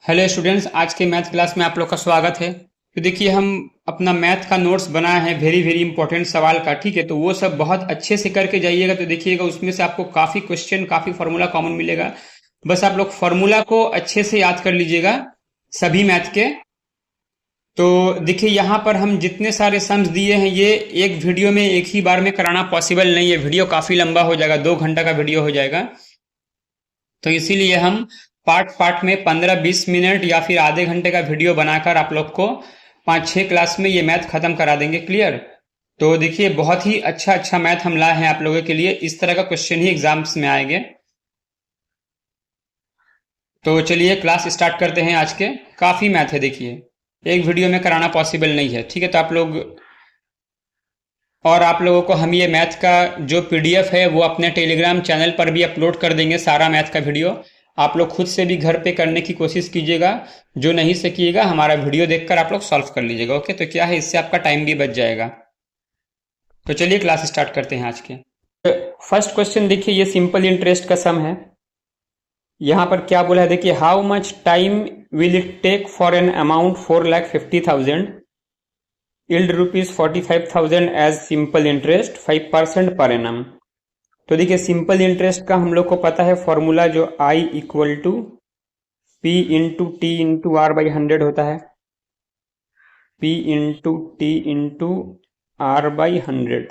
Hello students, आज के math class में आप लोग का स्वागत है। तो देखिए, हम अपना मैथ का नोट्स बनाए हैं वेरी वेरी इंपॉर्टेंट सवाल का। ठीक है, तो वो सब बहुत अच्छे से करके जाइएगा। तो देखिएगा, उसमें से आपको काफ़ी क्वेश्चन, काफ़ी फार्मूला कॉमन मिलेगा। बस आप लोग फार्मूला को अच्छे से याद कर लीजिएगा सभी मैथ के। तो देखिए, यहाँ पर हम जितने सारे सम्स दिए हैं, ये एक वीडियो में एक ही बार में कराना पॉसिबल नहीं है। वीडियो काफ़ी लंबा हो जाएगा, 2 घंटा का वीडियो हो जाएगा। तो इसीलिए हम पार्ट पार्ट में 15-20 मिनट या फिर आधे घंटे का वीडियो बनाकर आप लोग को 5-6 क्लास में ये मैथ खत्म करा देंगे। क्लियर? तो देखिए, बहुत ही अच्छा अच्छा मैथ हम लाए हैं आप लोगों के लिए। इस तरह का क्वेश्चन ही एग्जाम्स में आएंगे। तो चलिए क्लास स्टार्ट करते हैं। आज के काफ़ी मैथ है, देखिए एक वीडियो में कराना पॉसिबल नहीं है। ठीक है, तो आप लोग और आप लोगों को हम ये मैथ का जो पीडीएफ है वो अपने टेलीग्राम चैनल पर भी अपलोड कर देंगे, सारा मैथ का वीडियो। आप लोग खुद से भी घर पे करने की कोशिश कीजिएगा। जो नहीं सीखिएगा, हमारा वीडियो देखकर आप लोग सॉल्व कर लीजिएगा। ओके, तो क्या है, इससे आपका टाइम भी बच जाएगा। तो चलिए क्लास स्टार्ट करते हैं आज के। फर्स्ट क्वेश्चन देखिए, ये सिंपल इंटरेस्ट का सम है। यहाँ पर क्या बोला है, देखिए, how much time will it take for an amount 4,50,000 yield rupees 45,000 as simple interest 5% per annum. तो देखिए, सिंपल इंटरेस्ट का हम लोग को पता है फॉर्मूला, जो I equal to P into T into R by 100 होता है। P into T into R by 100।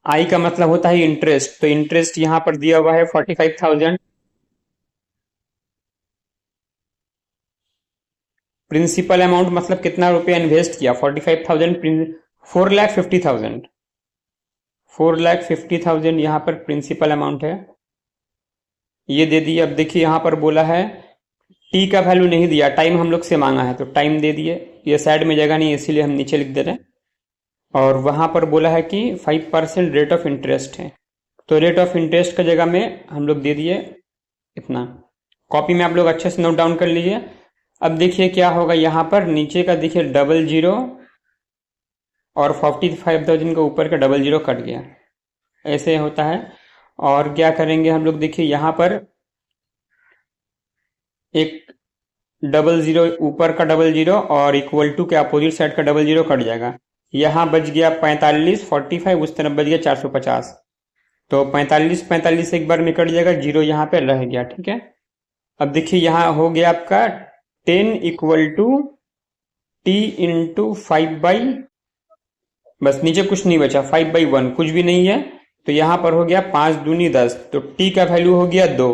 I का मतलब होता है इंटरेस्ट, तो इंटरेस्ट यहां पर दिया हुआ है 45,000। प्रिंसिपल अमाउंट मतलब कितना रुपया इन्वेस्ट किया, 45,000। 4,50,000 4,50,000 यहाँ पर प्रिंसिपल अमाउंट है, ये दे दिए। अब देखिए, यहाँ पर बोला है टी का वैल्यू नहीं दिया, टाइम हम लोग से मांगा है, तो टाइम दे दिए। ये साइड में जगह नहीं, इसीलिए हम नीचे लिख दे रहे हैं। और वहां पर बोला है कि 5% रेट ऑफ इंटरेस्ट है, तो रेट ऑफ इंटरेस्ट का जगह में हम लोग दे दिए इतना। कॉपी में आप लोग अच्छे से नोट डाउन कर लीजिए। अब देखिए क्या होगा, यहाँ पर नीचे का देखिए 00 और 45,000 के ऊपर का 00 कट गया, ऐसे होता है। और क्या करेंगे हम लोग, देखिए यहाँ पर एक 00 ऊपर का 00 और इक्वल टू के अपोजिट साइड का 00 कट जाएगा। यहाँ बच गया 45, 45 उस तरफ बच गया 450। तो 45 एक बार में कट जाएगा, जीरो यहाँ पे रह गया। ठीक है, अब देखिए यहाँ हो गया आपका 10 इक्वल टू टी इंटू 5/, बस नीचे कुछ नहीं बचा, 5/1 कुछ भी नहीं है। तो यहाँ पर हो गया 5 दूनी 10, तो टी का वैल्यू हो गया 2।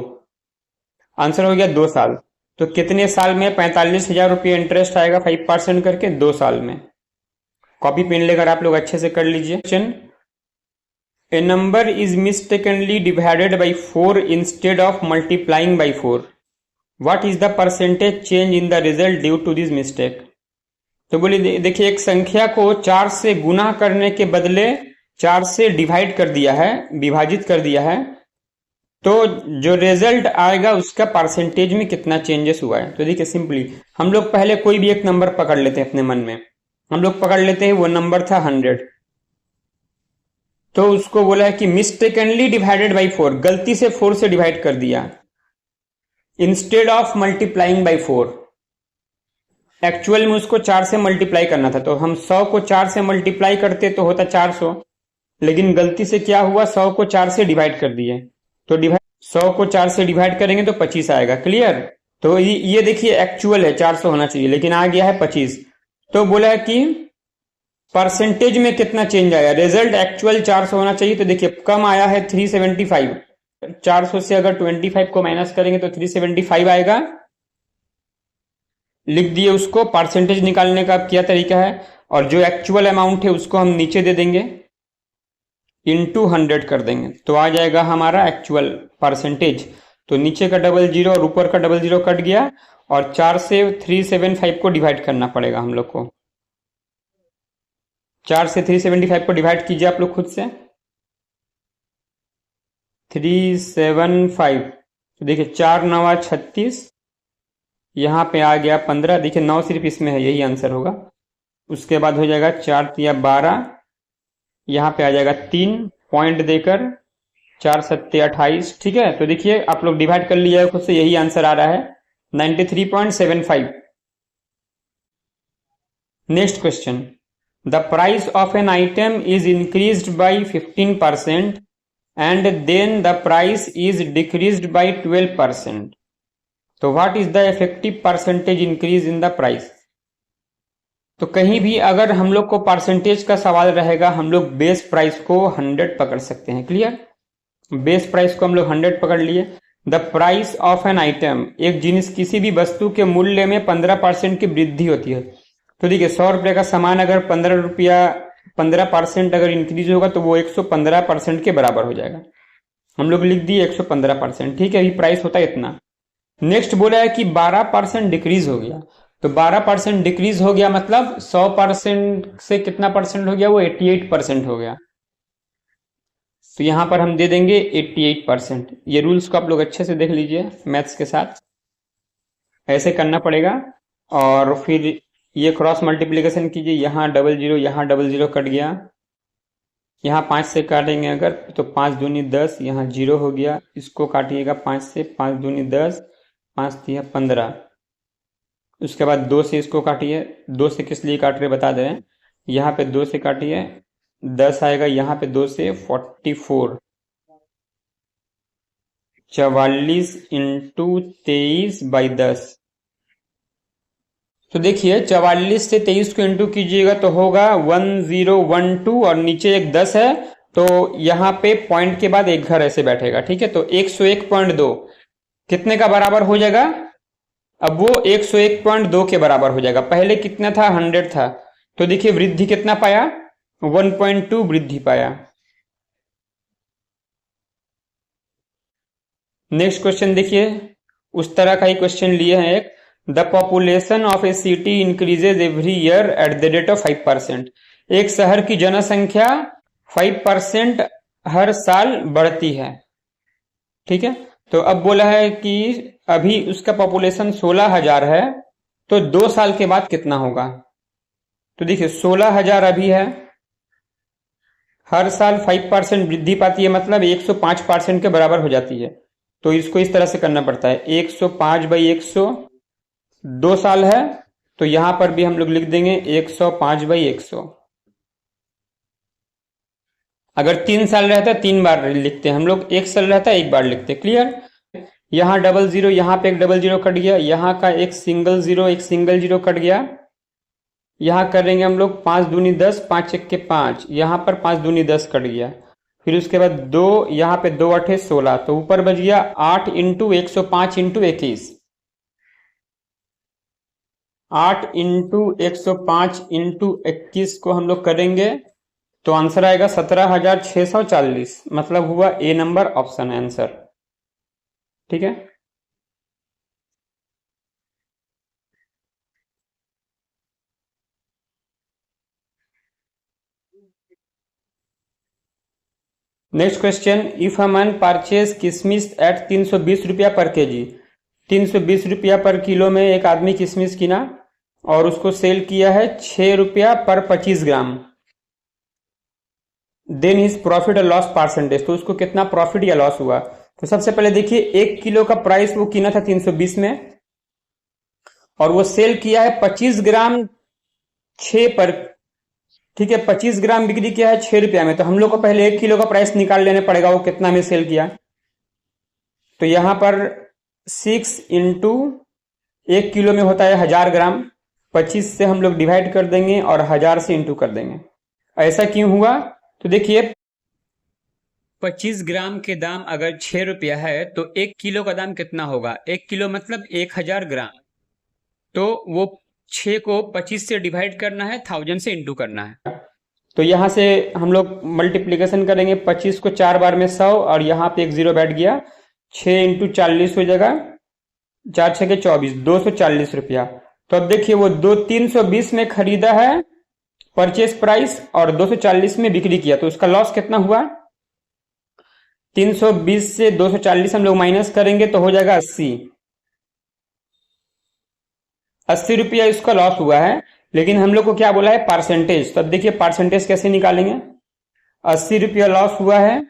आंसर हो गया 2 साल। तो कितने साल में 45,000 रुपये इंटरेस्ट आएगा 5% करके? 2 साल में। कॉपी पेन लेकर आप लोग अच्छे से कर लीजिए। Question, a number is mistakenly divided by 4 instead of multiplying by 4, what is the percentage change in the result due to this mistake. तो बोलिए, देखिए एक संख्या को 4 से गुना करने के बदले 4 से डिवाइड कर दिया है, विभाजित कर दिया है, तो जो रिजल्ट आएगा उसका परसेंटेज में कितना चेंजेस हुआ है। तो देखिए सिंपली हम लोग पहले कोई भी एक नंबर पकड़ लेते हैं अपने मन में। हम लोग पकड़ लेते हैं वो नंबर था 100, तो उसको बोला है कि मिस्टेकनली डिवाइडेड बाई 4, गलती से 4 से डिवाइड कर दिया, instead of multiplying by 4। Actual में उसको 4 से मल्टीप्लाई करना था, तो हम 100 को 4 से मल्टीप्लाई करते तो होता 400, लेकिन गलती से क्या हुआ, 100 को 4 से डिवाइड कर दिए, तो 100 को 4 से डिवाइड करेंगे तो 25 आएगा। क्लियर? तो ये देखिए एक्चुअल है 400 होना चाहिए, लेकिन आ गया है 25। तो बोला है कि परसेंटेज में कितना चेंज आया, रिजल्ट एक्चुअल 400 होना चाहिए, तो देखिए कम आया है 375। 400 से अगर 25 को माइनस करेंगे तो 375 आएगा। लिख दिए उसको। परसेंटेज निकालने का क्या तरीका है, और जो एक्चुअल अमाउंट है उसको हम नीचे दे देंगे, इंटू 100 कर देंगे, तो आ जाएगा हमारा एक्चुअल परसेंटेज। तो नीचे का 00 और ऊपर का 00 कट गया, और 4 से 375 को डिवाइड करना पड़ेगा हम लोग को। 4 से 375 को डिवाइड कीजिए आप लोग खुद से। 375, तो देखिए 4 9 36, यहाँ पे आ गया 15। देखिए 9 सिर्फ इसमें है, यही आंसर होगा। उसके बाद हो जाएगा 4 या 12, यहाँ पे आ जाएगा 3 पॉइंट देकर, 4 7 28। ठीक है, तो देखिए आप लोग डिवाइड कर लीजिएगा खुद से, यही आंसर आ रहा है। 93.75। Next question, the price of an item is increased by 15% and then the price is decreased by 12%, तो what is the effective percentage increase in the price. तो कहीं भी अगर हम लोग को परसेंटेज का सवाल रहेगा, हम लोग बेस प्राइस को 100 पकड़ सकते हैं। क्लियर, बेस प्राइस को हम लोग 100 पकड़ लिए। The price of an item, एक जिनिस किसी भी वस्तु के मूल्य में 15% की वृद्धि होती है। तो देखिए 100 रुपये का सामान अगर 15 रुपया 15% अगर इंक्रीज होगा तो वो 115% के बराबर हो जाएगा। हम लोग लिख दिए 115%। ठीक है, अभी प्राइस होता है इतना। नेक्स्ट बोला है कि 12% डिक्रीज हो गया, तो 12% डिक्रीज हो गया मतलब 100% से कितना परसेंट हो गया, वो 88% हो गया। तो यहां पर हम दे देंगे 88%। ये रूल्स को आप लोग अच्छे से देख लीजिए, मैथ्स के साथ ऐसे करना पड़ेगा। और फिर ये क्रॉस मल्टीप्लीकेशन कीजिए, यहाँ डबल जीरो, यहाँ डबल जीरो कट गया, यहाँ 5 से काटेंगे अगर तो 5 दूनी 10, यहाँ 0 हो गया। इसको काटिएगा 5 से, 5 दूनी 10, 5 तिया 15। उसके बाद 2 से इसको काटिए, 2 से किस लिए काट रहे बता दे रहे हैं, यहाँ पे 2 से काटिए 10 आएगा, यहाँ पे 2 से 44, 44 इंटू 23/10। तो देखिए 44 से 23 को इंटू कीजिएगा तो होगा 1012 और नीचे एक 10 है, तो यहाँ पे पॉइंट के बाद एक घर ऐसे बैठेगा। ठीक है, तो 101.2 कितने का बराबर हो जाएगा, अब वो 101.2 के बराबर हो जाएगा। पहले कितना था, 100 था। तो देखिए वृद्धि कितना पाया, 1.2 वृद्धि पाया। नेक्स्ट क्वेश्चन देखिए, उस तरह का ही क्वेश्चन लिए हैं एक, the population of A city increases every year at the rate of 5%। एक शहर की जनसंख्या 5% हर साल बढ़ती है। ठीक है, तो अब बोला है कि अभी उसका पॉपुलेशन 16,000 है, तो 2 साल के बाद कितना होगा। तो देखिए 16,000 अभी है, हर साल 5% वृद्धि पाती है, मतलब 105% के बराबर हो जाती है। तो इसको इस तरह से करना पड़ता है, 105/100, 2 साल है, तो यहां पर भी हम लोग लिख देंगे 105/100। अगर 3 साल रहता है 3 बार लिखते हैं हम लोग, 1 साल रहता है 1 बार लिखते हैं। क्लियर, यहां डबल जीरो, यहां पे एक डबल जीरो कट गया, यहां का एक सिंगल जीरो कट गया। यहां करेंगे हम लोग 5 दूनी 10, 5 1 के 5, यहां पर 5 दूनी 10 कट गया। फिर उसके बाद 2, यहां पे 2 8 16, तो ऊपर बच गया 8 इंटू 105 इंटू 21, 8 इंटू 105 इंटू 21 को हम लोग करेंगे तो आंसर आएगा 17,640, मतलब हुआ ए नंबर ऑप्शन आंसर। ठीक है, next question, if a man purchase किशमिश एट 320 रुपया पर केजी, 320 रुपया पर किलो में एक आदमी किशमिश किना और उसको सेल किया है 6 रुपया पर 25 ग्राम, देन हिज प्रॉफिट और लॉस परसेंटेज, तो उसको कितना प्रॉफिट या लॉस हुआ। तो सबसे पहले देखिए 1 किलो का प्राइस वो किना था 320 में, और वो सेल किया है 25 ग्राम 6 पर। ठीक है, 25 ग्राम बिक्री किया है 6 रुपया में, तो हम लोग को पहले 1 किलो का प्राइस निकाल लेना पड़ेगा, वो कितना में सेल किया। तो यहां पर 6 इंटू 1 किलो में होता है 1000 ग्राम, 25 से हम लोग डिवाइड कर देंगे और 1000 से इंटू कर देंगे। ऐसा क्यों हुआ, तो देखिए 25 ग्राम के दाम अगर 6 रुपया है तो 1 किलो का दाम कितना होगा, 1 किलो मतलब 1000 ग्राम, तो वो 6 को 25 से डिवाइड करना है, 1000 से इंटू करना है। तो यहां से हम लोग मल्टीप्लीकेशन करेंगे, 25 को 4 बार में 100 और यहां पे एक 0 बैठ गया, 6 इंटू 40 हो जाएगा, 4 6 के 24, 240 रुपया। तो अब देखिए वो 320 में खरीदा है परचेज प्राइस और 240 में बिक्री किया, तो उसका लॉस कितना हुआ, 320 से 240 हम लोग माइनस करेंगे तो हो जाएगा 80 रुपया इसका लॉस हुआ है। लेकिन हम लोग को क्या बोला है, परसेंटेज। तो अब देखिए परसेंटेज कैसे निकालेंगे, 80 रुपया लॉस हुआ है,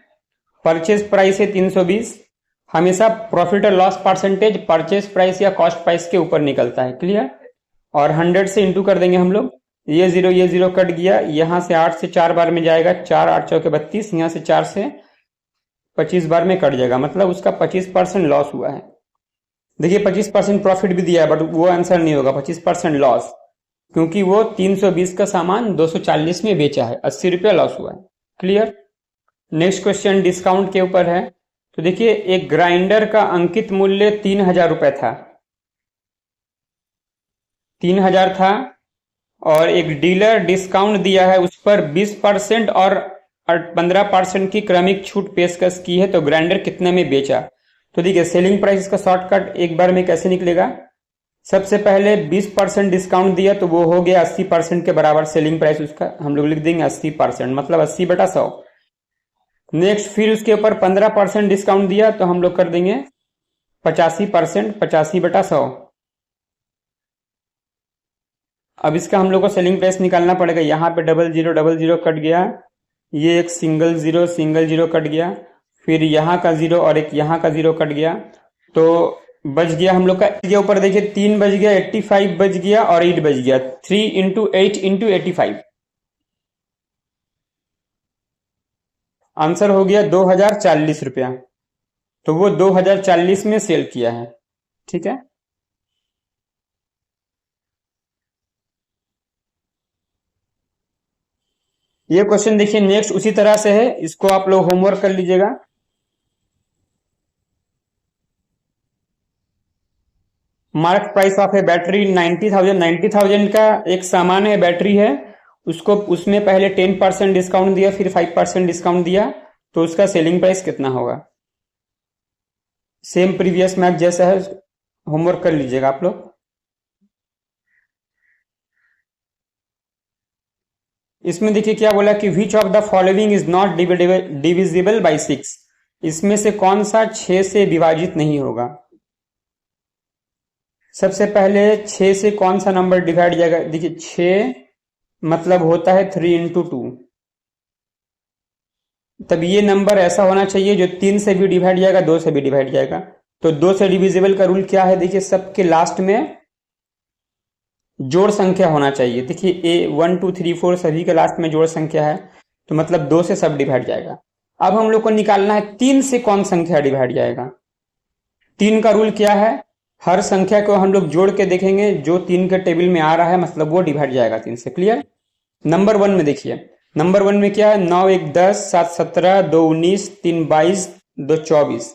परचेज प्राइस है 320, हमेशा प्रॉफिट और लॉस परसेंटेज परचेज प्राइस या कॉस्ट प्राइस के ऊपर निकलता है। क्लियर। और 100 से इंटू कर देंगे हम लोग। ये जीरो कट गया, यहाँ से 8 से 4 बार में जाएगा, 4 8 चौके 32, यहाँ से 4 से 25 बार में कट जाएगा, मतलब उसका 25% लॉस हुआ है। देखिए 25% प्रॉफिट भी दिया है, बट वो आंसर नहीं होगा, 25% लॉस, क्योंकि वो 320 का सामान 240 में बेचा है, 80 रुपया लॉस हुआ है। क्लियर। नेक्स्ट क्वेश्चन डिस्काउंट के ऊपर है। तो देखिए एक ग्राइंडर का अंकित मूल्य 3000 रुपए था, 3000 था, और एक डीलर डिस्काउंट दिया है, उस पर 20% और 15% की क्रमिक छूट पेशकश की है, तो ग्राइंडर कितने में बेचा। तो देखिए सेलिंग प्राइस का शॉर्टकट एक बार में कैसे निकलेगा। सबसे पहले 20% डिस्काउंट दिया तो वो हो गया 80% के बराबर सेलिंग प्राइस, उसका हम लोग लिख देंगे 80%, मतलब 80/100। नेक्स्ट फिर उसके ऊपर 15% डिस्काउंट दिया तो हम लोग कर देंगे 85%, 85/100। अब इसका हम लोग को सेलिंग प्राइस निकालना पड़ेगा। यहाँ पे डबल जीरो कट गया, ये एक सिंगल जीरो कट गया, फिर यहाँ का जीरो और एक यहाँ का जीरो कट गया, तो बच गया हम लोग का के ऊपर देखिए 3 बच गया, 85 बच गया और 8 बच गया, 3 इंटू 8 इंटू 85, आंसर हो गया 2040 रुपया। तो वो 2040 में सेल किया है। ठीक है। ये क्वेश्चन देखिए नेक्स्ट उसी तरह से है, इसको आप लोग होमवर्क कर लीजिएगा। Mark price of A battery 90,000 का एक सामान है, बैटरी है, उसको उसमें पहले 10% डिस्काउंट दिया, फिर 5% डिस्काउंट दिया, तो उसका सेलिंग प्राइस कितना होगा। सेम प्रीवियस मैथ जैसा है, होमवर्क कर लीजिएगा आप लोग। इसमें देखिए क्या बोला कि which of the following is not divisible by 6, इसमें से कौन सा 6 से विभाजित नहीं होगा। सबसे पहले 6 से कौन सा नंबर डिवाइड जाएगा। देखिए 6 मतलब होता है 3 इंटू 2, तब ये नंबर ऐसा होना चाहिए जो 3 से भी डिवाइड जाएगा, 2 से भी डिवाइड जाएगा। तो 2 से डिविजिबल का रूल क्या है, देखिए सबके लास्ट में जोड़ संख्या होना चाहिए। देखिए ए 1 2 3 4 सभी के लास्ट में जोड़ संख्या है, तो मतलब 2 से सब डिवाइड जाएगा। अब हम लोग को निकालना है 3 से कौन संख्या डिवाइड जाएगा। 3 का रूल क्या है, हर संख्या को हम लोग जोड़ के देखेंगे, जो 3 के टेबल में आ रहा है मतलब वो डिवाइड जाएगा 3 से। क्लियर। नंबर 1 में देखिए, नंबर 1 में क्या है, 9 1 10 7 17 2 19 3 22 2 24,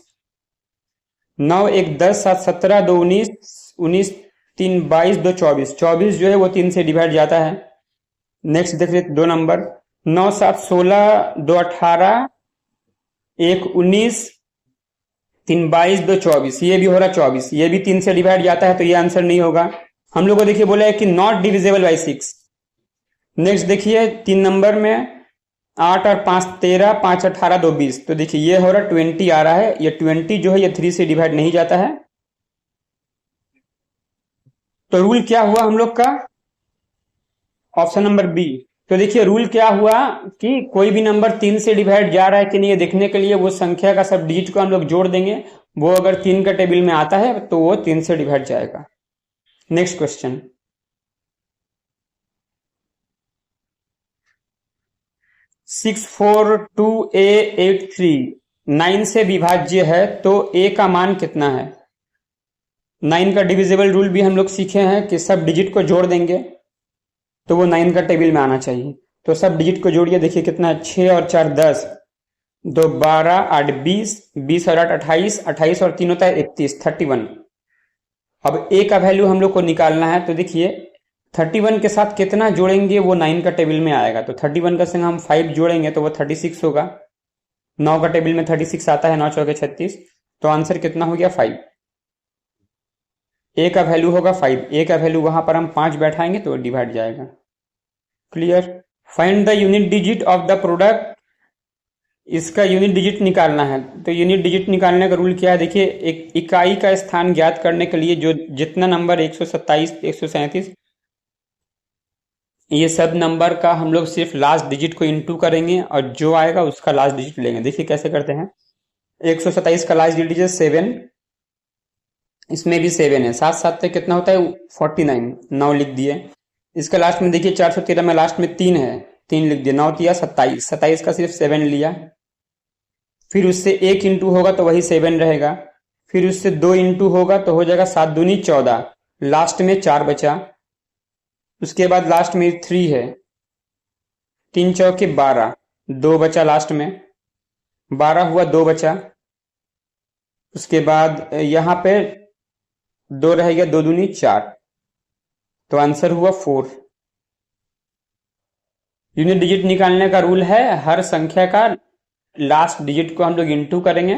9 1 10 7 17 2 19 19 3 22 2 24, 24 जो है वो 3 से डिवाइड जाता है। नेक्स्ट देख लेते 2 नंबर, 9 7 16 2 18 1 19 3 22 2 24, ये भी हो रहा 24, ये भी 3 से डिवाइड जाता है, तो ये आंसर नहीं होगा। हम लोग को देखिए बोला है कि नॉट डिविजिबल बाई 6। नेक्स्ट देखिए 3 नंबर में 8 और 5 13, 5 18 2 20, तो देखिए ये हो रहा 20 आ रहा है, ये 20 जो है ये 3 से डिवाइड नहीं जाता है। तो रूल क्या हुआ हम लोग का, ऑप्शन नंबर बी। तो देखिए रूल क्या हुआ कि कोई भी नंबर 3 से डिवाइड जा रहा है कि नहीं ये देखने के लिए वो संख्या का सब डिजिट को हम लोग जोड़ देंगे, वो अगर 3 का टेबल में आता है तो वो 3 से डिवाइड जाएगा। नेक्स्ट क्वेश्चन, 642A83 9 से विभाज्य है, तो a का मान कितना है। 9 का डिविजिबल रूल भी हम लोग सीखे हैं कि सब डिजिट को जोड़ देंगे तो वो 9 का टेबल में आना चाहिए। तो सब डिजिट को जोड़िए, देखिए कितना है, 6 और 4 10, 2 12 8 20, 20 और 8 28, 28 और 3 होता है 31, 31। अब a का वैल्यू हम लोग को निकालना है, तो देखिए 31 के साथ कितना जोड़ेंगे वो 9 का टेबल में आएगा, तो 31 का संग हम 5 जोड़ेंगे तो वो 36 होगा। 9 का टेबल में 36 आता है, 9 चौके 36, तो आंसर कितना हो गया 5। a का वैल्यू होगा 5, a का वैल्यू वहां पर हम 5 बैठाएंगे तो डिवाइड जाएगा। Clear. Find the unit digit of the product, इसका यूनिट डिजिट निकालना है। तो यूनिट डिजिट निकालने का रूल क्या है, देखिए एक इकाई का स्थान ज्ञात करने के लिए जो जितना नंबर 127 137 ये सब नंबर का हम लोग सिर्फ लास्ट डिजिट को इंटू करेंगे और जो आएगा उसका लास्ट डिजिट लेंगे। देखिए कैसे करते हैं, 127 का लास्ट डिजिट है 7, इसमें भी 7 है, 7 7 तक कितना होता है 49, 9 लिख दिए। इसका लास्ट में देखिए 413 में लास्ट में 3 है, 3 लिख दिया, 9 दिया 27, 27 का सिर्फ 7 लिया। फिर उससे 1 इंटू होगा तो वही 7 रहेगा, फिर उससे 2 इंटू होगा तो हो जाएगा 7 दूनी 14, लास्ट में 4 बचा। उसके बाद लास्ट में 3 है, 3 चौके 12, 2 बचा लास्ट में, 12 हुआ 2 बचा। उसके बाद यहाँ पे 2 रह गया, 2 दूनी 4, तो आंसर हुआ 4। यूनिट डिजिट निकालने का रूल है, हर संख्या का लास्ट डिजिट को हम लोग इंटू करेंगे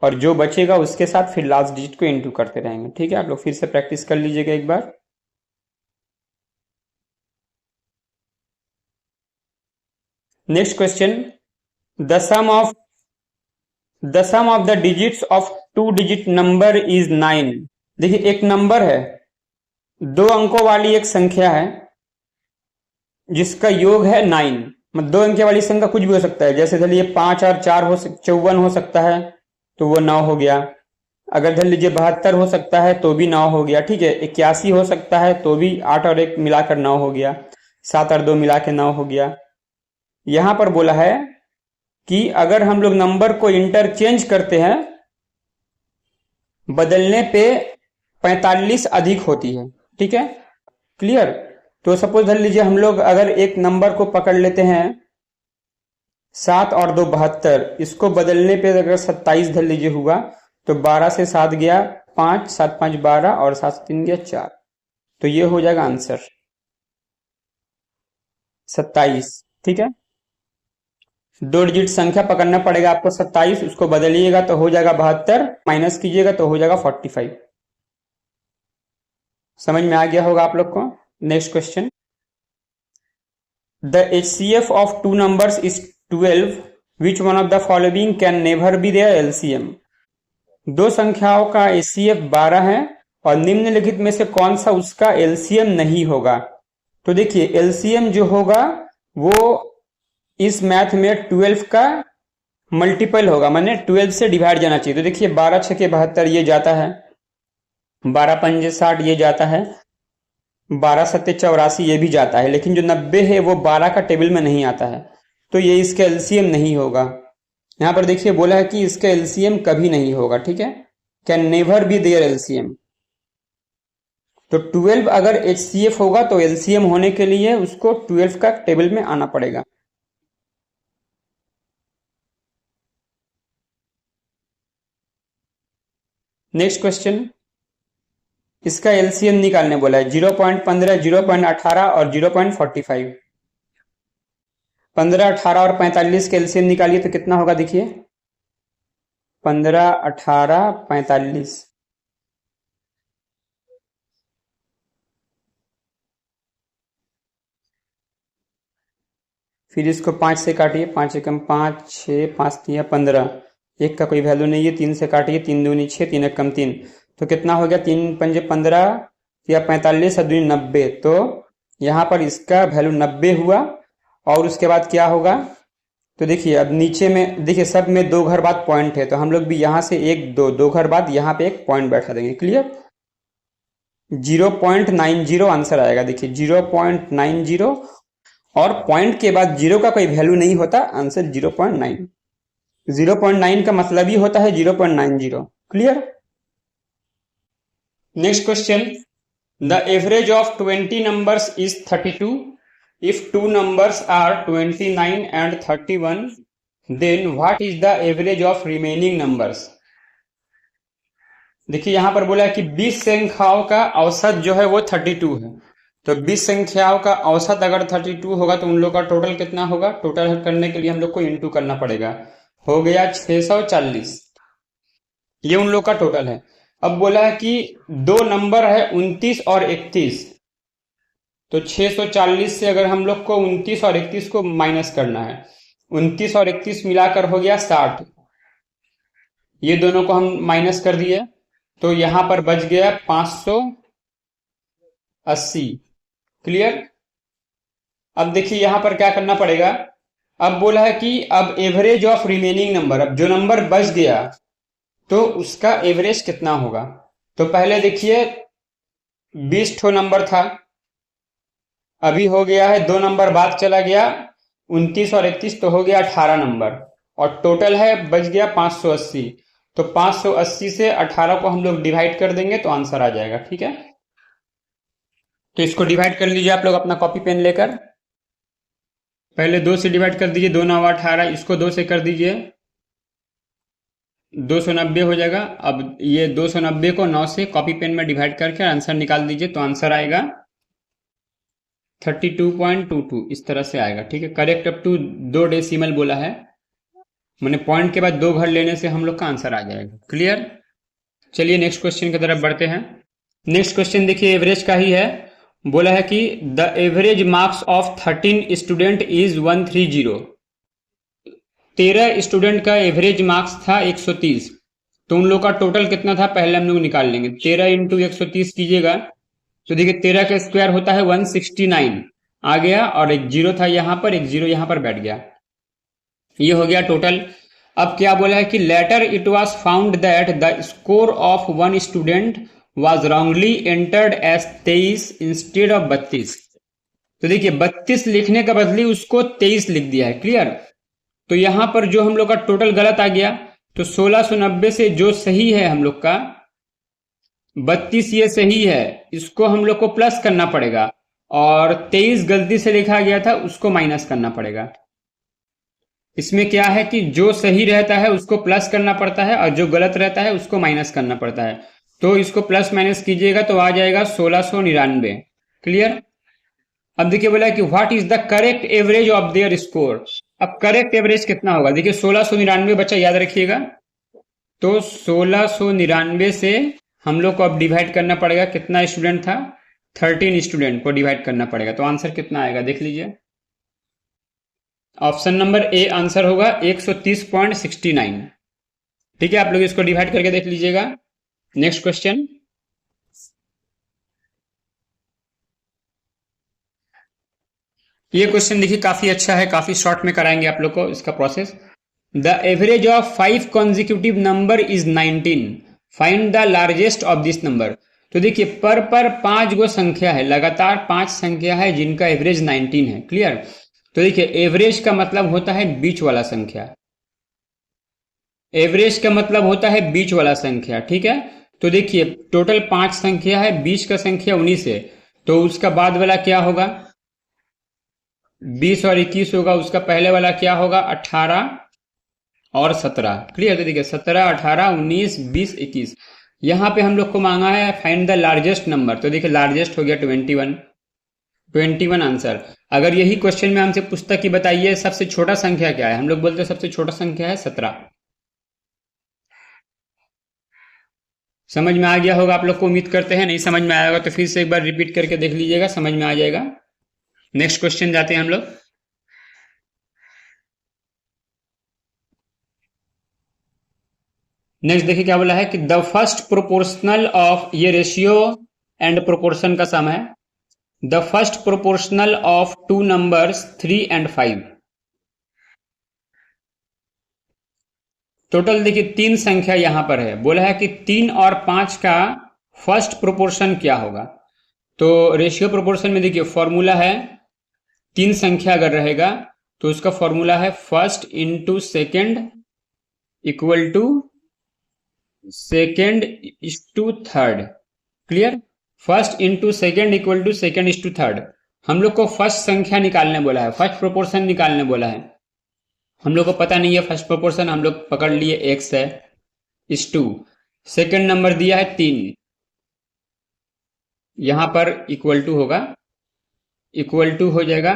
और जो बचेगा उसके साथ फिर लास्ट डिजिट को इंटू करते रहेंगे। ठीक है, आप लोग फिर से प्रैक्टिस कर लीजिएगा एक बार। Next question, the sum of the digits of 2 digit number is 9। देखिए एक नंबर है, 2 अंकों वाली एक संख्या है जिसका योग है 9, मतलब 2 अंक वाली संख्या कुछ भी हो सकता है, जैसे धर लीजिए 5 और 4 54 हो सकता है तो वो 9 हो गया। अगर धर लीजिए 72 हो सकता है तो भी 9 हो गया। ठीक है, 81 हो सकता है तो भी 8 और 1 मिलाकर 9 हो गया, 7 और 2 मिला के 9 हो गया। यहां पर बोला है कि अगर हम लोग नंबर को इंटरचेंज करते हैं, बदलने पे 45 अधिक होती है। ठीक है, क्लियर। तो सपोज धर लीजिए हम लोग अगर एक नंबर को पकड़ लेते हैं 7 और 2 72, इसको बदलने पे अगर 27 धर लीजिए हुआ तो 12 से 7 गया 5, 7 5 12 और 7 से 3 गया 4, तो ये हो जाएगा आंसर 27। ठीक है, 2 डिजिट संख्या पकड़ना पड़ेगा आपको 27, उसको बदलिएगा तो हो जाएगा 72, माइनस कीजिएगा तो हो जाएगा 45। समझ में आ गया होगा आप लोग को। Next question, the HCF of 2 numbers is 12, which one of the following can never be their LCM। 2 संख्याओं का HCF 12 है और निम्नलिखित में से कौन सा उसका LCM नहीं होगा। तो देखिए LCM जो होगा वो इस मैथ में 12 का मल्टीपल होगा, माने 12 से डिवाइड जाना चाहिए। तो देखिए 12 6 72 ये जाता है, 12 पंजे 60 ये जाता है, 12 सत्ते 84 ये भी जाता है, लेकिन जो 90 है वो 12 का टेबल में नहीं आता है, तो ये इसका LCM नहीं होगा। यहां पर देखिए बोला है कि इसका LCM कभी नहीं होगा। ठीक है, can never be their LCM। तो 12 अगर HCF होगा तो LCM होने के लिए उसको 12 का टेबल में आना पड़ेगा। नेक्स्ट क्वेश्चन, इसका LCM निकालने बोला है, 0.15, 0.18 और 0.45। 15, 18 और 45 के LCM निकालिए तो कितना होगा, देखिए 15, 18, 45। फिर इसको 5 से काटिए, 5 एकम 5, 6, 5 3 15, 1 का कोई वैल्यू नहीं है, 3 से काटिए, 3 दूनी 6, 3 एकम 3, तो कितना हो गया, 3 पंजे 15 या 45 और दूनी 90, तो यहाँ पर इसका वैल्यू 90 हुआ। और उसके बाद क्या होगा, तो देखिए अब नीचे में देखिए सब में 2 घर बाद पॉइंट है, तो हम लोग भी यहाँ से 1 2 घर बाद यहाँ पे एक पॉइंट बैठा देंगे। क्लियर, 0.90 आंसर आएगा। देखिए 0.90 और पॉइंट के बाद 0 का कोई वैल्यू नहीं होता, आंसर 0.9। 0.9 का मतलब ही होता है 0.90। Clear. Next question, the average of 20 numbers is 32 if 2 numbers are 29 and 31, then what is the average of remaining numbers। देखिए यहां पर बोला है कि 20 संख्याओं का औसत जो है वो 32 है, तो 20 संख्याओं का औसत अगर 32 होगा तो उन लोग का टोटल कितना होगा। टोटल करने के लिए हम लोग को इंटू करना पड़ेगा, हो गया 640, ये उन लोग का टोटल है। अब बोला है कि 2 नंबर है 29 और 31, तो 640 से अगर हम लोग को 29 और 31 को माइनस करना है, 29 और 31 मिलाकर हो गया 60, ये दोनों को हम माइनस कर दिए तो यहां पर बच गया 580। क्लियर। अब देखिए यहां पर क्या करना पड़ेगा, अब बोला है कि अब एवरेज ऑफ रिमेनिंग नंबर, अब जो नंबर बच गया तो उसका एवरेज कितना होगा। तो पहले देखिए 20 ठो नंबर था, अभी हो गया है 2 नंबर बाद चला गया 29 और 31, तो हो गया 18 नंबर, और टोटल है बच गया 580। तो 580 से 18 को हम लोग डिवाइड कर देंगे तो आंसर आ जाएगा। ठीक है, तो इसको डिवाइड कर लीजिए आप लोग अपना कॉपी पेन लेकर। पहले 2 से डिवाइड कर दीजिए, 2 9 18, इसको 2 से कर दीजिए 290 हो जाएगा। अब ये 290 को 9 से कॉपी पेन में डिवाइड करके आंसर निकाल दीजिए, तो आंसर आएगा 32.22, इस तरह से आएगा। ठीक है, करेक्ट अप टू 2 डेसिमल बोला है, मैंने पॉइंट के बाद 2 घर लेने से हम लोग का आंसर आ जाएगा। क्लियर। चलिए नेक्स्ट क्वेश्चन की तरफ बढ़ते हैं। नेक्स्ट क्वेश्चन देखिए एवरेज का ही है। बोला है कि the average marks of 13 student is 130। 13 student का एवरेज मार्क्स था 130, तो उन लोग का टोटल कितना था पहले हम लोग निकाल लेंगे। 13 इंटू 130 कीजिएगा तो देखिए 13 का स्क्वायर होता है 169 आ गया, और एक जीरो था यहाँ पर, एक जीरो यहाँ पर बैठ गया, ये हो गया टोटल। अब क्या बोला है कि later it was found that the score of one student was wrongly entered as 23 instead of 32। तो देखिए 32 लिखने का बदली उसको 23 लिख दिया है। क्लियर। तो यहां पर जो हम लोग का टोटल गलत आ गया, तो 1690 से जो सही है हम लोग का 32 ये सही है, इसको हम लोग को प्लस करना पड़ेगा, और 23 गलती से लिखा गया था उसको माइनस करना पड़ेगा। इसमें क्या है कि जो सही रहता है उसको प्लस करना पड़ता है, और जो गलत रहता है उसको माइनस करना पड़ता है। तो इसको प्लस माइनस कीजिएगा तो आ जाएगा 1699। क्लियर। अब देखिए बोला कि what is the correct average of their score. अब करेक्ट एवरेज कितना होगा, देखिए 1699 बच्चा याद रखिएगा, तो 1699 से हम लोग को अब डिवाइड करना पड़ेगा, कितना स्टूडेंट था 13 स्टूडेंट को डिवाइड करना पड़ेगा, तो आंसर कितना आएगा देख लीजिए। ऑप्शन नंबर ए आंसर होगा 130.69। ठीक है, आप लोग इसको डिवाइड करके देख लीजिएगा। Next question. ये क्वेश्चन देखिए काफी अच्छा है, काफी शॉर्ट में कराएंगे आप लोग को इसका process. The average of 5 consecutive number is 19, find the largest of this number. तो देखिए पर 5 गो संख्या है, लगातार 5 संख्या है जिनका एवरेज 19 है। क्लियर। तो देखिए एवरेज का मतलब होता है बीच वाला संख्या, एवरेज का मतलब होता है बीच वाला संख्या। ठीक है, तो देखिए टोटल 5 संख्या है, बीच का संख्या 19 है, तो उसका बाद वाला क्या होगा 20 और 21 होगा, उसका पहले वाला क्या होगा 18 और 17। क्लियर। तो देखिए 17 18 19 20 21, यहां पे हम लोग को मांगा है फाइंड द लार्जेस्ट नंबर, तो देखिए लार्जेस्ट हो गया 21 आंसर। अगर यही क्वेश्चन में हमसे पूछता कि बताइए सबसे छोटा संख्या क्या है, हम लोग बोलते सबसे छोटा संख्या है 17। समझ में आ गया होगा आप लोग को, उम्मीद करते हैं। नहीं समझ में आया होगा तो फिर से एक बार रिपीट करके देख लीजिएगा, समझ में आ जाएगा। नेक्स्ट क्वेश्चन जाते हैं हम लोग। नेक्स्ट देखिए क्या बोला है कि द फर्स्ट प्रोपोर्शनल ऑफ, ये रेशियो एंड प्रोपोर्शन का सम है। The first proportional of 2 numbers 3 and 5। Total देखिए 3 संख्या यहां पर है, बोला है कि 3 और 5 का फर्स्ट प्रोपोर्शन क्या होगा। तो रेशियो प्रोपोर्शन में देखिए फॉर्मूला है, 3 संख्या अगर रहेगा तो उसका फॉर्मूला है first into second equal to second is to third. Clear. First into second equal to second is to third. हम लोग को फर्स्ट संख्या निकालने बोला है, फर्स्ट प्रोपोर्शन निकालने बोला है। हम लोग को पता नहीं है फर्स्ट प्रोपोर्शन, हम लोग पकड़ लिए एक्स है इज टू, सेकेंड नंबर दिया है 3, यहां पर इक्वल टू होगा, इक्वल टू हो जाएगा,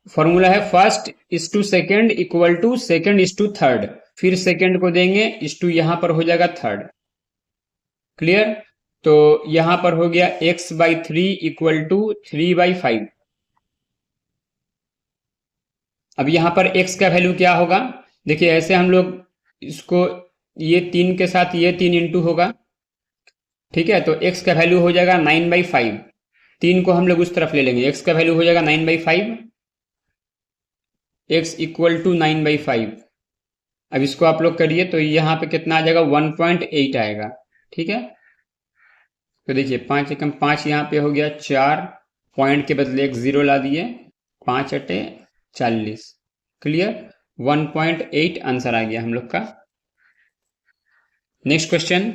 फॉर्मूला है first is to second equal to second is to third, फिर सेकेंड को देंगे इज टू, यहां पर हो जाएगा थर्ड। क्लियर। तो यहां पर हो गया x/3 इक्वल टू 3/5। अब यहां पर x का वैल्यू क्या होगा, देखिए ऐसे हम लोग इसको, ये 3 के साथ ये 3 इंटू होगा। ठीक है, तो x का वैल्यू हो जाएगा 9/5, 3 को हम लोग उस तरफ ले लेंगे, x का वैल्यू हो जाएगा 9/5, x इक्वल टू 9/5। अब इसको आप लोग करिए तो यहाँ पे कितना आ जाएगा, 1.8 आएगा। ठीक है, तो देखिए 5 एकम 5 यहाँ पे हो गया, 4 पॉइंट के बदले एक जीरो ला दिए, 5 अटे 40। क्लियर, 1.8 आंसर आ गया हम लोग का। Next question.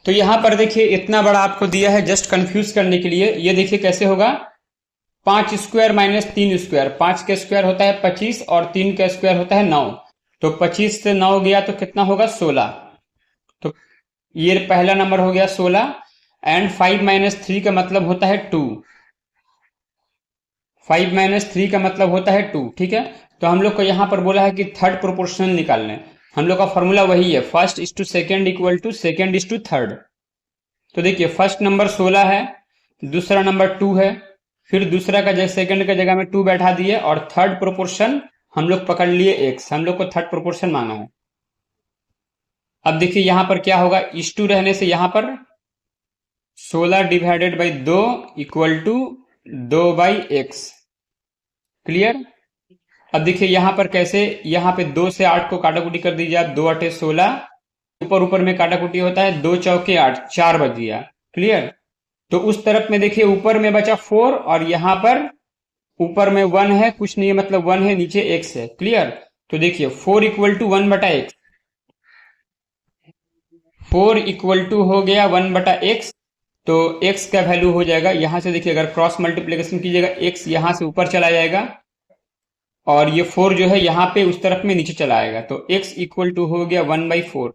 तो यहां पर देखिए इतना बड़ा आपको दिया है जस्ट कंफ्यूज करने के लिए। ये देखिए कैसे होगा, 5 स्क्वायर माइनस 3 स्क्वायर, 5 का स्क्वायर होता है 25 और 3 का स्क्वायर होता है 9। तो 25 से 9 गया तो कितना होगा, 16। तो ये पहला नंबर हो गया 16। एंड 5 माइनस 3 का मतलब होता है 2। 5 माइनस 3 का मतलब होता है 2। ठीक है, तो हम लोग को यहां पर बोला है कि थर्ड प्रोपोर्शनल निकालने। हम लोग का फॉर्मूला वही है, first is to second equal to second is to third. तो देखिए फर्स्ट नंबर 16 है, दूसरा नंबर 2 है, फिर दूसरा का जगह सेकंड का जगह में 2 बैठा दिए, और थर्ड प्रोपोर्शन हम लोग पकड़ लिए x। हम लोग को थर्ड प्रोपोर्शन मांगा है। अब देखिए यहां पर क्या होगा, इस 2 रहने से यहां पर 16 divided by 2 equal to 2 by x. Clear. अब देखिए यहां पर कैसे, यहां पे 2 से 8 को काटाकुटी कर दीजिए आप, 2 अठे 16, ऊपर ऊपर में काटाकुटी होता है, 2 चौके 8, 4 बच गया। क्लियर। तो उस तरफ में देखिए ऊपर में बचा 4, और यहां पर ऊपर में 1 है, कुछ नहीं है मतलब 1 है, नीचे x है। क्लियर। तो देखिए 4 इक्वल टू 1 बटा एक्स, 4 इक्वल टू हो गया 1 बटा एक्स। तो x का वैल्यू हो जाएगा, यहां से देखिए अगर क्रॉस मल्टीप्लीकेशन कीजिएगा, x यहां से ऊपर चला जाएगा, और ये 4 जो है यहां पे उस तरफ में नीचे चला आएगा। तो x इक्वल टू हो गया 1/4।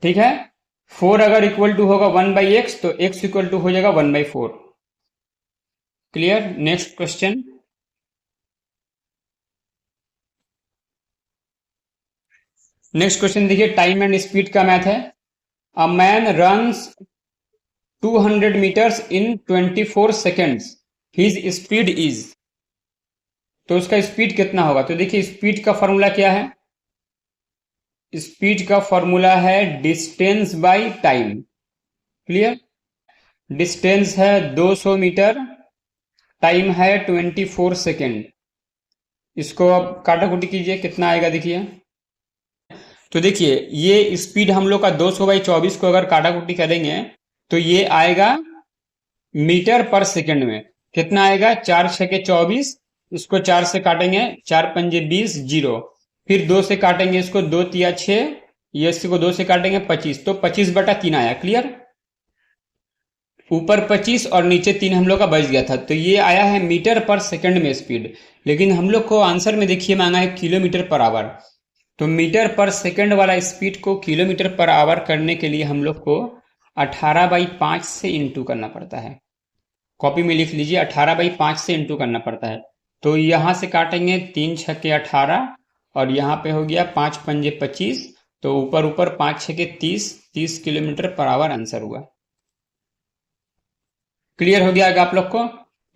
ठीक है, 4 अगर इक्वल टू होगा 1/x तो x इक्वल टू हो जाएगा 1/4। Clear. Next question. Next question देखिए, टाइम एंड स्पीड का मैथ है। A man runs 200 meters in 24 seconds. His speed is, तो उसका स्पीड कितना होगा। तो देखिए स्पीड का फॉर्मूला क्या है, स्पीड का फॉर्मूला है distance by time. Clear. Distance है 200 मीटर, टाइम है 24 सेकेंड। इसको अब काटाकुटी कीजिए, कितना आएगा देखिए। तो देखिए ये स्पीड हम लोग का 200/24 को अगर काटाकुटी करेंगे तो ये आएगा मीटर पर सेकंड में। कितना आएगा, 4 छके 24, इसको 4 से काटेंगे, 4 पंजे 20, जीरो। फिर 2 से काटेंगे इसको, 2 तिया 6, ये इसको 2 से काटेंगे 25, तो 25/3 आया। क्लियर। ऊपर 25 और नीचे 3 हम लोग का बच गया था, तो ये आया है मीटर पर सेकंड में स्पीड। लेकिन हम लोग को आंसर में देखिए मांगा है किलोमीटर पर आवर। तो मीटर पर सेकंड वाला स्पीड को किलोमीटर पर आवर करने के लिए हम लोग को 18/5 से इंटू करना पड़ता है। कॉपी में लिख लीजिए, 18/5 से इंटू करना पड़ता है। तो यहां से काटेंगे, 3 छके 18, और यहाँ पे हो गया 5 पंजे 25, तो ऊपर ऊपर 5 छके 30, 30 किलोमीटर पर आवर आंसर हुआ। क्लियर हो गया आगे आप लोग को।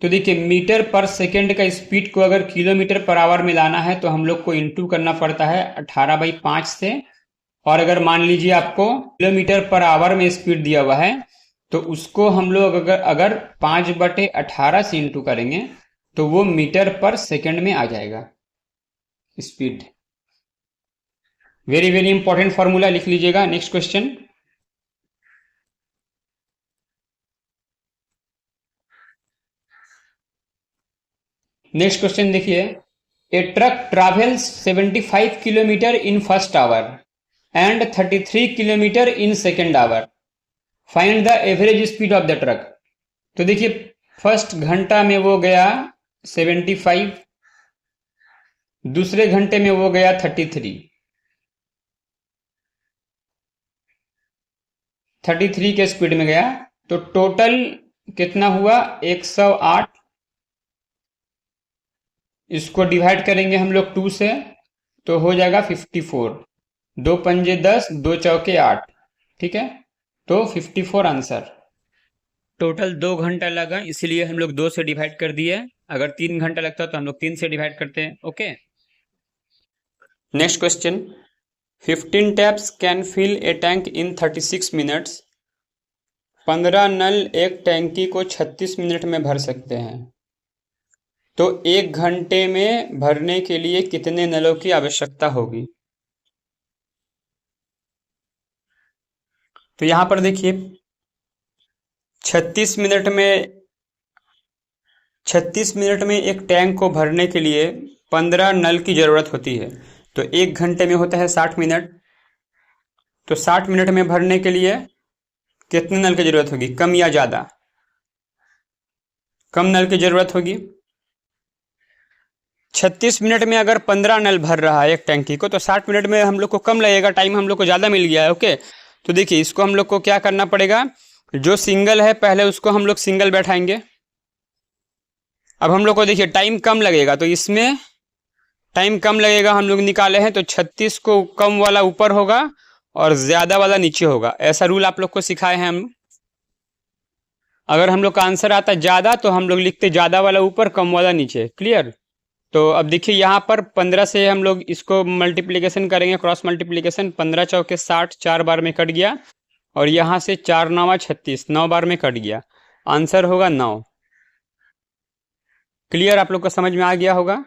तो देखिए मीटर पर सेकंड का स्पीड को अगर किलोमीटर पर आवर में लाना है तो हम लोग को इंटू करना पड़ता है 18/5 से। और अगर मान लीजिए आपको किलोमीटर पर आवर में स्पीड दिया हुआ है तो उसको हम लोग अगर 5/18 से इंटू करेंगे तो वो मीटर पर सेकंड में आ जाएगा speed. Very very important formula, लिख लीजिएगा। Next question. नेक्स्ट क्वेश्चन देखिए, a truck travels 75 kilometre in first hour and 33 kilometre in second hour. Find the average speed of the truck. तो देखिए फर्स्ट घंटा में वो गया 75, दूसरे घंटे में वो गया 33 के स्पीड में गया, तो टोटल कितना हुआ, 108। इसको डिवाइड करेंगे हम लोग 2 से तो हो जाएगा 54। 2 पंजे 10, 2 चौके 8। ठीक है, तो 54 आंसर। टोटल 2 घंटा लगा, इसलिए हम लोग 2 से डिवाइड कर दिए। अगर 3 घंटा लगता तो हम लोग 3 से डिवाइड करते हैं। Okay. Next question. 15 taps can fill a tank in 36 minutes. 15 नल एक टैंकी को 36 मिनट में भर सकते हैं। तो 1 घंटे में भरने के लिए कितने नलों की आवश्यकता होगी। तो यहां पर देखिए 36 मिनट में 36 मिनट में एक टैंक को भरने के लिए 15 नल की जरूरत होती है। तो 1 घंटे में होता है 60 मिनट। तो 60 मिनट में भरने के लिए कितने नल की जरूरत होगी, कम या ज्यादा। कम नल की जरूरत होगी। 36 मिनट में अगर 15 नल भर रहा है एक टैंकी को, तो 60 मिनट में हम लोग को कम लगेगा, टाइम हम लोग को ज़्यादा मिल गया है। ओके, तो देखिए इसको हम लोग को क्या करना पड़ेगा, जो सिंगल है पहले उसको हम लोग सिंगल बैठाएंगे। अब हम लोग को देखिए टाइम कम लगेगा, तो इसमें टाइम कम लगेगा, हम लोग निकाले हैं तो 36 को कम वाला ऊपर होगा और ज़्यादा वाला नीचे होगा। ऐसा रूल आप लोग को सिखाए हैं हम। अगर हम लोग का आंसर आता है ज़्यादा तो हम लोग लिखते ज़्यादा वाला ऊपर, कम वाला नीचे। क्लियर। तो अब देखिए यहाँ पर 15 से हम लोग इसको मल्टीप्लिकेशन करेंगे, क्रॉस मल्टीप्लिकेशन। 15 चौके 60, 4 बार में कट गया, और यहाँ से 4 9 36, 9 बार में कट गया। आंसर होगा 9। क्लियर, आप लोग को समझ में आ गया होगा।